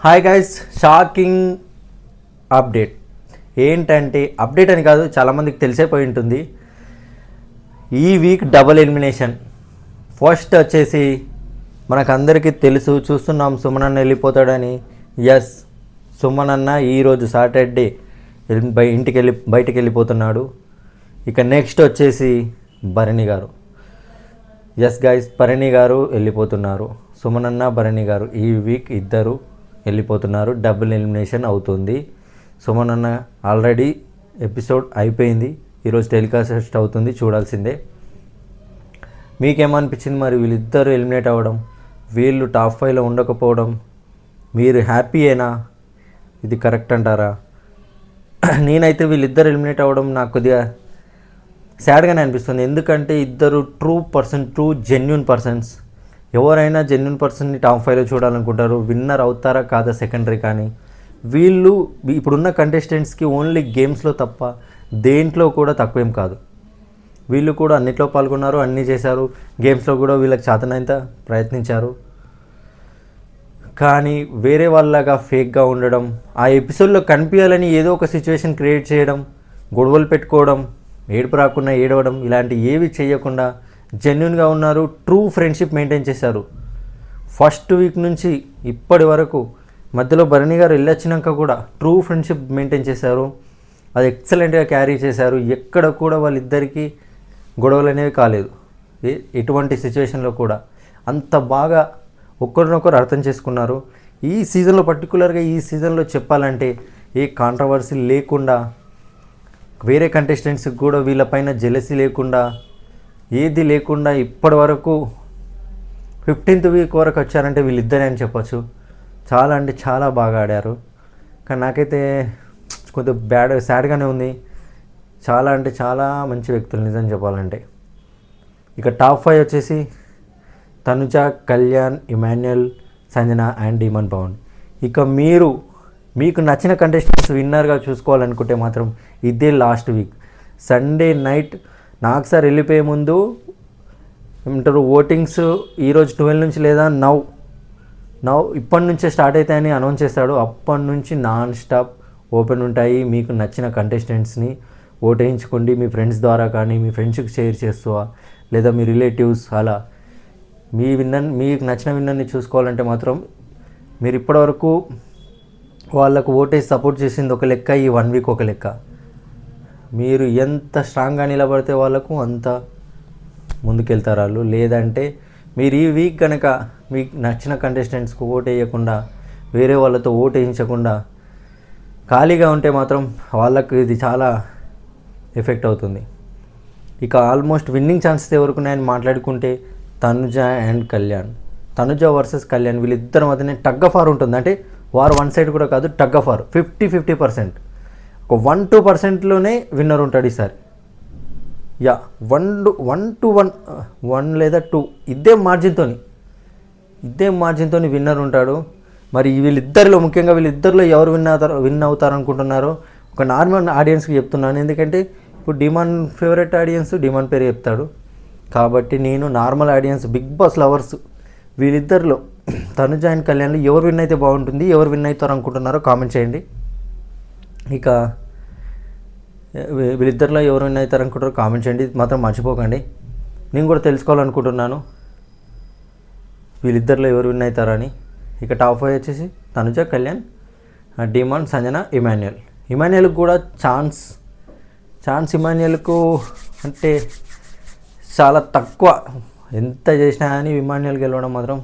Hi guys, shocking update ఏంటంటే, update అని కాదు, చాలామందికి తెలిసిపోయి ఉంటుంది. ఈ వీక్ డబుల్ ఎలిమినేషన్. ఫస్ట్ వచ్చేసి మనకందరికీ తెలుసు, చూస్తున్నాం సుమన్ వెళ్ళిపోతాడని. ఎస్, సుమన్ అన్న ఈరోజు సాటర్డే బయటికి వెళ్ళిపోతున్నాడు. ఇక నెక్స్ట్ వచ్చేసి భరణి గారు. ఎస్ గైస్, భరణి గారు వెళ్ళిపోతున్నారు. సుమన్ అన్న, భరణి గారు ఈ వీక్ ఇద్దరు వెళ్ళిపోతున్నారు. డబుల్ ఎలిమినేషన్ అవుతుంది. సుమన్ అన్న ఆల్రెడీ ఎపిసోడ్ అయిపోయింది, ఈరోజు టెలికాస్ట్ అవుతుంది, చూడాల్సిందే. మీకేమనిపించింది మరి వీళ్ళిద్దరు ఎలిమినేట్ అవ్వడం, వీళ్ళు టాప్ 5లో ఉండకపోవడం? మీరు హ్యాపీయేనా? ఇది కరెక్ట్ అంటారా? నేనైతే వీళ్ళిద్దరు ఎలిమినేట్ అవ్వడం నాకు కొద్దిగా సాడ్గానే అనిపిస్తుంది. ఎందుకంటే ఇద్దరు ట్రూ జెన్యూన్ పర్సన్స్. ఎవరైనా జెన్యూన్ పర్సన్ని టాప్ 5లో చూడాలనుకుంటారు. విన్నర్ అవుతారా కాదా సెకండరీ. కానీ వీళ్ళు ఇప్పుడున్న కంటెస్టెంట్స్కి ఓన్లీ గేమ్స్లో తప్ప దేంట్లో కూడా తక్కువేం కాదు. వీళ్ళు కూడా అన్నిట్లో పాల్గొన్నారు, అన్నీ చేశారు. గేమ్స్లో కూడా వీళ్ళకి చేతనైనంత ప్రయత్నించారు. కానీ వేరే వాళ్ళగా ఫేక్గా ఉండడం, ఆ ఎపిసోడ్లో కనిపించాలని ఏదో ఒక సిచ్యువేషన్ క్రియేట్ చేయడం, గొడవలు పెట్టుకోవడం, ఏడుపు రాకుండా ఏడవడం, ఇలాంటి ఏవి చేయకుండా జెన్యున్గా ఉన్నారు. ట్రూ ఫ్రెండ్షిప్ మెయింటైన్ చేశారు. ఫస్ట్ వీక్ నుంచి ఇప్పటి వరకు, మధ్యలో భరణి గారు వెళ్ళొచ్చినాక కూడా ట్రూ ఫ్రెండ్షిప్ మెయింటైన్ చేశారు. అది ఎక్సలెంట్గా క్యారీ చేశారు. ఎక్కడ కూడా వాళ్ళిద్దరికీ గొడవలు అనేవి కాలేదు. ఎటువంటి సిచ్యువేషన్లో కూడా అంత బాగా ఒకరినొకరు అర్థం చేసుకున్నారు. ఈ సీజన్లో పర్టికులర్గా ఈ సీజన్లో చెప్పాలంటే ఏ కాంట్రవర్సీ లేకుండా, వేరే కంటెస్టెంట్స్కి కూడా వీళ్ళపైన జెలసీ లేకుండా, ఏది లేకుండా ఇప్పటి వరకు 15th వీక్ వరకు వచ్చారంటే వీళ్ళిద్దరే అని చెప్పచ్చు. చాలా అంటే చాలా బాగా ఆడారు. కానీ నాకైతే కొద్దిగా సాడ్గానే ఉంది. చాలా అంటే చాలా మంచి వ్యక్తులు నిజం చెప్పాలంటే. ఇక టాప్ 5 వచ్చేసి తనుజ, కళ్యాణ్, ఇమాన్యుయల్, సంజన అండ్ డీమన్ పవన్. ఇక మీకు నచ్చిన కంటెస్టెంట్స్ విన్నర్గా చూసుకోవాలనుకుంటే మాత్రం ఇదే లాస్ట్ వీక్ సండే నైట్. నాకు సార్ వెళ్ళిపోయే ముందు ఏమంటారు, ఓటింగ్స్ ఈరోజు 12 నుంచి లేదా నౌ ఇప్పటి నుంచే స్టార్ట్ అవుతాయని అనౌన్స్ చేస్తాడు. అప్పటి నుంచి నాన్ స్టాప్ ఓపెన్ ఉంటాయి. మీకు నచ్చిన కంటెస్టెంట్స్ని ఓటేయించుకోండి. మీ ఫ్రెండ్స్ ద్వారా కానీ, మీ ఫ్రెండ్స్కి షేర్ చేస్తూ, లేదా మీ రిలేటివ్స్, అలా మీకు నచ్చిన విన్నర్ని చూసుకోవాలంటే మాత్రం మీరు ఇప్పటివరకు వాళ్ళకు ఓటేసి సపోర్ట్ చేసింది ఒక లెక్క, ఈ 1 వీక్ ఒక లెక్క. మీరు ఎంత స్ట్రాంగ్గా నిలబడితే వాళ్ళకు అంత ముందుకెళ్తారు వాళ్ళు. లేదంటే మీరు ఈ వీక్ కనుక మీకు నచ్చిన కంటెస్టెంట్స్కి ఓటు వేయకుండా, వేరే వాళ్ళతో ఓటు వేయించకుండా ఖాళీగా ఉంటే మాత్రం వాళ్ళకు ఇది చాలా ఎఫెక్ట్ అవుతుంది. ఇక ఆల్మోస్ట్ విన్నింగ్ ఛాన్సెస్ ఎవరికి ఉన్నాయని మాట్లాడుకుంటే తనుజ అండ్ కళ్యాణ్. తనుజ వర్సెస్ కళ్యాణ్ వీళ్ళిద్దరి మధ్యనే టగ్ ఆఫ్ వార్ ఉంటుంది. అంటే వారు వన్ సైడ్ కూడా కాదు, టగ్ ఆఫ్ వార్ 50-50%. ఒక 1-2%లోనే విన్నర్ ఉంటాడు ఈసారి. 1 లేదా 2 ఇదే మార్జిన్తో విన్నర్ ఉంటాడు. మరి వీళ్ళిద్దరిలో, ముఖ్యంగా వీళ్ళిద్దరిలో ఎవరు విన్ అవుతారు అనుకుంటున్నారో ఒక నార్మల్ ఆడియన్స్కి చెప్తున్నాను. ఎందుకంటే ఇప్పుడు డిమాండ్ ఫేవరెట్ ఆడియన్స్ డిమాండ్ పేరు చెప్తాడు. కాబట్టి నేను normal audience, Bigg Boss lovers, వీళ్ళిద్దరిలో తనుజ అండ్ కళ్యాణ్లో ఎవరు విన్ అయితే బాగుంటుంది, ఎవరు విన్ అవుతారు అనుకుంటున్నారో కామెంట్ చేయండి. ఇక వీళ్ళిద్దరిలో ఎవరు విన్ అవుతారు అనుకుంటారో కామెంట్ చేయండి, మాత్రం మర్చిపోకండి. నేను కూడా తెలుసుకోవాలనుకుంటున్నాను వీళ్ళిద్దరిలో ఎవరు విన్ అవుతారని. ఇక టాప్ 5 వచ్చేసి తనుజ, కళ్యాణ్, డిమాండ్, సంజన, ఇమాన్యుయల్కి కూడా ఛాన్స్ ఇమాన్యుయల్కు అంటే చాలా తక్కువ. ఎంత చేసినా కానీ ఇమాన్యుయల్ గెలవడం మాత్రం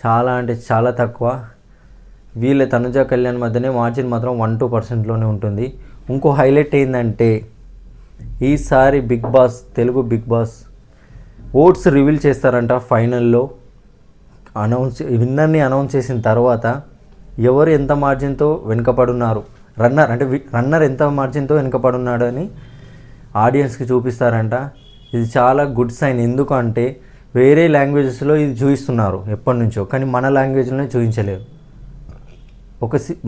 చాలా అంటే చాలా తక్కువ. వీళ్ళ తనుజ, కళ్యాణ్ మధ్యనే మార్జిన్ మాత్రం 1-2%లోనే ఉంటుంది. ఇంకో హైలైట్ ఏంటంటే ఈసారి Telugu big boss votes reveal చేస్తారంట. ఫైనల్లో విన్నర్ని అనౌన్స్ చేసిన తర్వాత ఎవరు ఎంత మార్జిన్తో వెనుకపడున్నారు, రన్నర్ ఎంత మార్జిన్తో వెనుకపడున్నాడు అని ఆడియన్స్కి చూపిస్తారంట. ఇది చాలా గుడ్ సైన్. ఎందుకంటే వేరే లాంగ్వేజెస్లో ఇది చూపిస్తున్నారు ఎప్పటి నుంచో, కానీ మన లాంగ్వేజ్లోనే చూపించలేరు.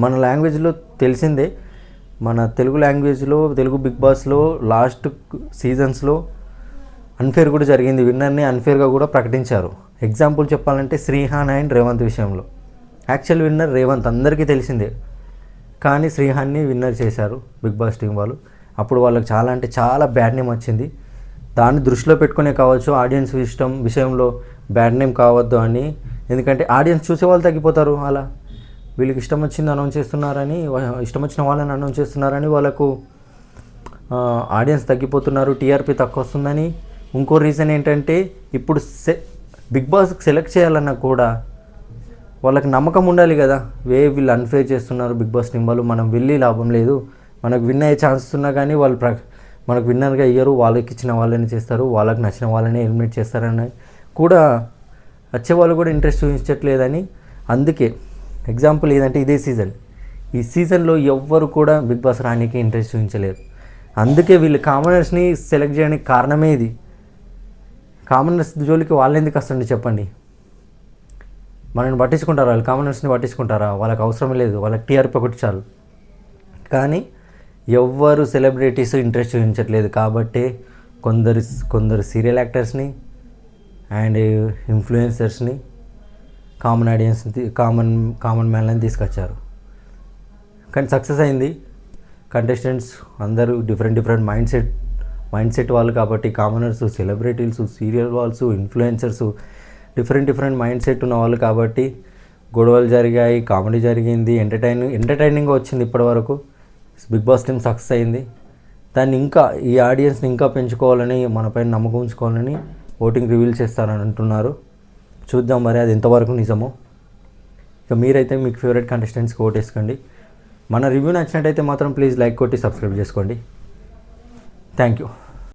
మన లాంగ్వేజ్లో తెలిసిందే, మన తెలుగు లాంగ్వేజ్లో, తెలుగు బిగ్ బాస్లో లాస్ట్ సీజన్స్లో అన్ఫేర్ కూడా జరిగింది. విన్నర్ని అన్ఫేర్గా కూడా ప్రకటించారు. ఎగ్జాంపుల్ చెప్పాలంటే శ్రీహాన్ అండ్ రేవంత్ విషయంలో యాక్చువల్ విన్నర్ రేవంత్ అందరికీ తెలిసిందే, కానీ శ్రీహాన్ని విన్నర్ చేశారు బిగ్ బాస్ టీం వాళ్ళు. అప్పుడు వాళ్ళకి చాలా అంటే చాలా బ్యాడ్ నేమ్ వచ్చింది. దాన్ని దృష్టిలో పెట్టుకునే కావచ్చు ఆడియన్స్ విషయంలో బ్యాడ్ నేమ్ కావద్దు అని. ఎందుకంటే ఆడియన్స్ చూసే వాళ్ళు తగ్గిపోతారు. అలా వీళ్ళకి ఇష్టం వచ్చింది అనౌన్స్ చేస్తున్నారని, ఇష్టం వచ్చిన వాళ్ళని అనౌన్స్ చేస్తున్నారని వాళ్ళకు ఆడియన్స్ తగ్గిపోతున్నారు, టీఆర్పీ తక్కువ వస్తుందని. ఇంకో రీజన్ ఏంటంటే ఇప్పుడు బిగ్ బాస్కి సెలెక్ట్ చేయాలన్నా కూడా వాళ్ళకి నమ్మకం ఉండాలి కదా. వీళ్ళు అన్ఫేర్ చేస్తున్నారు బిగ్ బాస్ టీం వాళ్ళు, మనం వెళ్ళి లాభం లేదు, మనకు విన్ అయ్యే ఛాన్సెస్ ఉన్నా కానీ వాళ్ళు మనకు విన్నర్గా ఇయ్యరు, వాళ్ళకి ఇచ్చిన వాళ్ళని చేస్తారు, వాళ్ళకి నచ్చిన వాళ్ళని ఎలిమినేట్ చేస్తారని కూడా వచ్చేవాళ్ళు కూడా ఇంట్రెస్ట్ చూపించట్లేదని. అందుకే ఎగ్జాంపుల్ ఏదంటే ఇదే సీజన్, ఈ సీజన్లో ఎవ్వరు కూడా బిగ్ బాస్ రానికి ఇంట్రెస్ట్ చూపించలేరు. అందుకే వీళ్ళు కామనర్స్ని సెలెక్ట్ చేయడానికి కారణమే ఇది. కామనర్స్ జోలికి వాళ్ళు ఎందుకు వస్తుంది చెప్పండి? మనల్ని పట్టించుకుంటారా? వాళ్ళు కామనర్స్ని పట్టించుకుంటారా? వాళ్ళకి అవసరం లేదు, వాళ్ళకి టీఆర్పీ ఒకటి చాలు. కానీ ఎవ్వరు సెలబ్రిటీస్ ఇంట్రెస్ట్ చూపించట్లేదు కాబట్టి కొందరు సీరియల్ యాక్టర్స్ని అండ్ ఇన్ఫ్లుయెన్సర్స్ని కామన్ మ్యాన్లని తీసుకొచ్చారు. కానీ సక్సెస్ అయింది. కంటెస్టెంట్స్ అందరూ డిఫరెంట్ మైండ్ సెట్ వాళ్ళు కాబట్టి, కామనర్స్, సెలబ్రిటీస్, సీరియల్ వాళ్ళస్, ఇన్ఫ్లుయెన్సర్స్ డిఫరెంట్ మైండ్ సెట్ ఉన్న వాళ్ళు కాబట్టి గొడవలు జరిగాయి, కామెడీ జరిగింది, ఎంటర్టైనింగ్గా వచ్చింది ఇప్పటివరకు. బిగ్ బాస్ టీమ్ సక్సెస్ అయింది. దాన్ని ఇంకా ఈ ఆడియన్స్ని ఇంకా పెంచుకోవాలని, మనపైన నమ్మకం ఉంచుకోవాలని ఓటింగ్ రివీల్ చేస్తారని అంటున్నారు. చూద్దాం మరి అది ఎంతవరకు నిజమో. ఇక మీరైతే మీకు ఫేవరెట్ కంటెస్టెంట్స్కి ఓటేసుకోండి. మన రివ్యూ నచ్చినట్టయితే మాత్రం ప్లీజ్ లైక్ కొట్టి సబ్స్క్రైబ్ చేసుకోండి. Thank you.